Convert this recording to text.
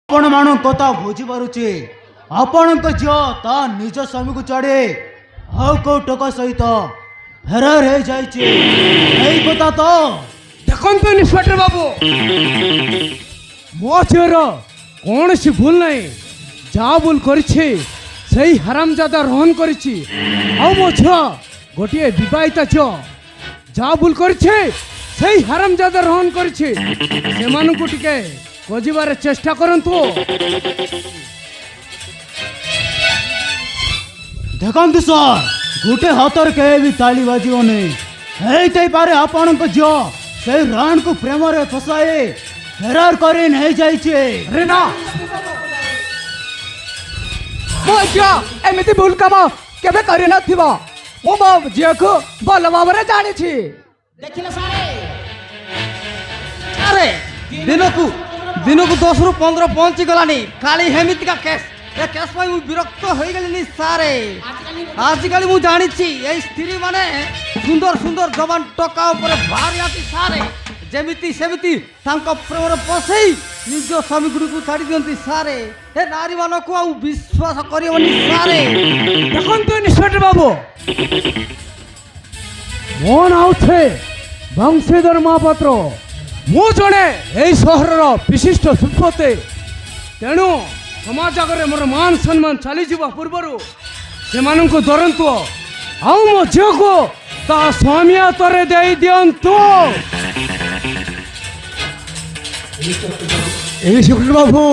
आपण मान कथा बुझी पारुचे आपण झील ता निज स्वामी को छाड़े आउ को टोका सहित फेरार हो जाए कथा तो देखो इन्स्पेक्टर बाबू मो झीर कौन सी भूल नहीं जा भूल करी हरामजादा रहन करी मो झी गोटे बहिता झी जा भूल करी हरामजादा रहन करी खोजार चेष्टा करंतु। देखु सर गोटे हाथर के भी ताली बाजोनी पारे आपण झी से राण को प्रेम रे फसाए फेरार करे नहीं जाइए। अरे ना मो झी एमती भूल कम केबे करि नथिबो मो झी को भल भाव जानी देखिले सारे अरे दिन को 10 रु 15 पहुंची गलानी खाली हेमिति का केस ए केस पाई मु विरक्त होई गलिनी सारे। आजकल मु जानी छी ए स्त्री माने सुंदर सुंदर जवान टका ऊपर भारी आती सारे जेमिति सेमिति तांको प्रेम रे पसई निज स्वामी गुरु को छाड़ी दियंती सारे ए नारी मानो को आ विश्वास करियोनी सारे। देखन तो इन्स्पेक्टर बाबू मो नाउ छे वंशीधर महापात्र मु जड़े यही सहर विशिष्ट शिल्पते तेणु समाज आगे मोर मान सम्मान चली जावा पूर्वर से डरतु आउ मो झील को ता स्वामी हाथ दे दिंतु। बाबू